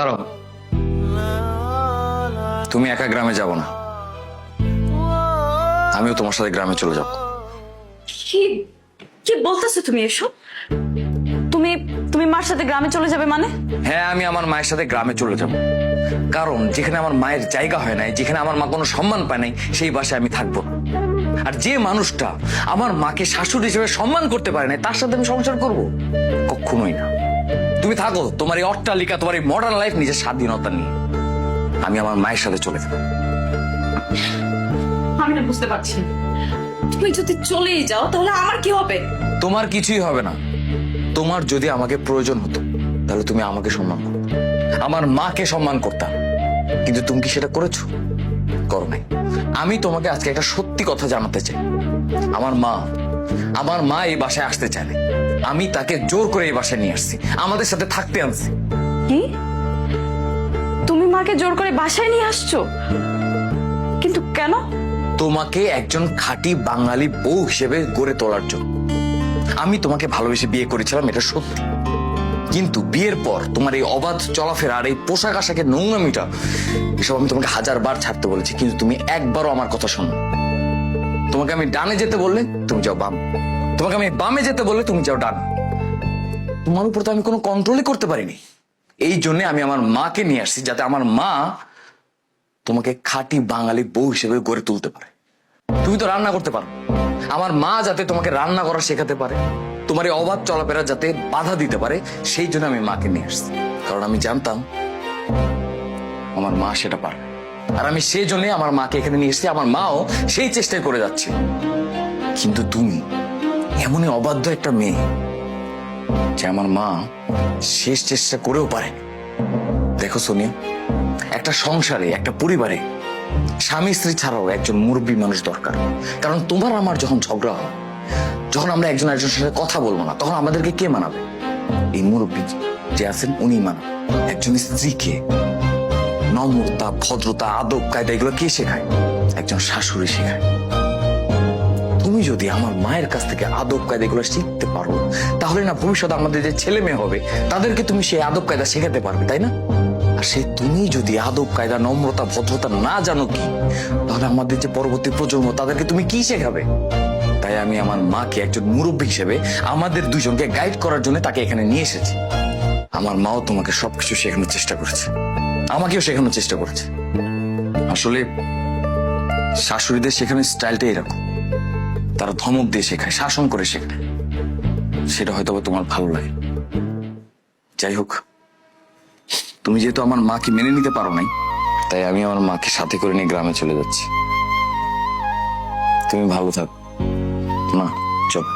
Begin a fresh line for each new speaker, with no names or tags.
দাঁড়াও, তুমি একা গ্রামে যাব না, আমিও তোমার সাথে গ্রামে চলে যাব।
কি কি বলতেছো তুমি এসব? তুমি তুমি মার সাথে গ্রামে চলে যাবে মানে?
হ্যাঁ, আমি আমার মায়ের সাথে গ্রামে চলে যাব, কারণ যেখানে আমার মায়ের জায়গা হয় নাই, যেখানে আমার মা কোনো সম্মান পায় নাই, সেই বাসায় আমি থাকবো না। আর যে মানুষটা আমার মাকে শাশুড়ি হিসেবে সম্মান করতে পারে নাই, তার সাথে আমি সংসার করব? কখনোই না। তুমি থাকো তোমার এই অট্টালিকা, তোমার এই মডার্ন লাইফ, নিজের স্বাধীনতা নিয়ে। আমি আমার মায়ের সাথে চলে যাব।
আমি না বুঝতে পারছি না। তুমি যদি চলেই যাও তাহলে আমার কি হবে?
তোমার কিছুই হবে না। তোমার যদি আমাকে প্রয়োজন হতো তাহলে তুমি আমাকে সম্মান করতে, আমার মাকে সম্মান করতা, কিন্তু তুমি কি সেটা করেছো? করো নাই। আমি তোমাকে আজকে একটা সত্যি কথা জানাতে চাই। আমার মা এই বাসায় আসতে চায় না। আমি তাকে জোর করে এই বাসায় নিয়ে আসছি, আমাদের সাথে থাকতে আনছি।
কি? তুমি মাকে জোর করে বাসায় নিয়ে আসছো? কিন্তু কেন?
তোমাকে একজন খাঁটি বাঙালি বউ হিসেবে গড়ে তোলার জন্য। আমি তোমাকে ভালোবেসে বিয়ে করেছিলাম, এটা সত্যি, কিন্তু বিয়ের পর তোমার এই অবাধ চলাফেরা আর এই পোশাক আশাকের নোংরামিটা, এসব আমি তোমাকে 1000 বার ছাড়তে বলেছি, কিন্তু তুমি একবারও আমার কথা শোনো। তোমাকে আমি ডানে যেতে বললে তুমি যাও বাম, তোমাকে আমি বামে যেতে বললে তুমি যাও ডান। তোমার উপর তো আমি কোনো কন্ট্রোলই করতে পারিনি। এই জন্য আমি আমার মাকে নিয়ে আসছি, যাতে আমার মা তোমাকে খাঁটি বাঙালি বউ হিসেবে গড়ে তুলতে পারে। তুমি তো রান্না করতে পারো, আমার মা যাতে তোমাকে রান্না করা শেখাতে পারে, তোমার এই অবাধ চলাফেরা যাতে বাধা দিতে পারে, সেই জন্য আমি মাকে নিয়ে আসছি। কারণ আমি জানতাম আমার মা সেটা পারবে, আর আমি সেই জন্য আমার মাকে এখানে নিয়ে এসেছি। আমার মাও সেই চেষ্টাই করে যাচ্ছে। কিন্তু তুমি এমনই অবাধ্য একটা মেয়ে যে আমার মা শেষ চেষ্টা করেও পারে। দেখো সোনিয়া, একটা সংসারে, একটা পরিবারে স্বামী স্ত্রী ছাড়াও একজন মুরব্বী মানুষ দরকার। কারণ তোমার আমার যখন ঝগড়া হয়, যখন আমরা একজন একজনের সাথে কথা বলবো না, তখন আমাদেরকে কে মানাবে? এই মুরব্বী যে আছেন উনি মানাবে। একজন স্ত্রীকে নম্রতা, ভদ্রতা, আদব কায়দা এগুলো কে শেখায়? একজন শাশুড়ি শেখায়। তুমি যদি আমার মায়ের কাছ থেকে আদব কায়দা এগুলো শিখতে পারো, তাহলে না ভবিষ্যতে আমাদের যে ছেলে মেয়ে হবে তাদেরকে তুমি সেই আদব কায়দা শেখাতে পারবে, তাই না? আর সে তুমি যদি আদব কায়দা, নম্রতা, ভদ্রতা না জানো কি, তাহলে আমাদের যে পরবর্তী প্রজন্ম তাদেরকে তুমি কি শেখাবে? তাই আমি আমার মাকে একজন মুরব্বী হিসেবে আমাদের দুজনকে গাইড করার জন্য তাকে এখানে নিয়ে এসেছি। আমার মাও তোমাকে সবকিছু শেখানোর চেষ্টা করেছে, আমাকেও শেখানোর চেষ্টা করেছে। আসলে শাশুড়িদের শেখানোর স্টাইলটা এরকম, তারা ধমক দিয়ে শেখায়, শাসন করে শেখায়। সেটা হয়তো তোমার ভালো লাগে। যাই হোক, তুমি যেহেতু আমার মাকে মেনে নিতে পারো নাই, তাই আমি আমার মাকে সাথে করে নিয়ে গ্রামে চলে যাচ্ছি। তুমি ভালো থাকো না, চলো।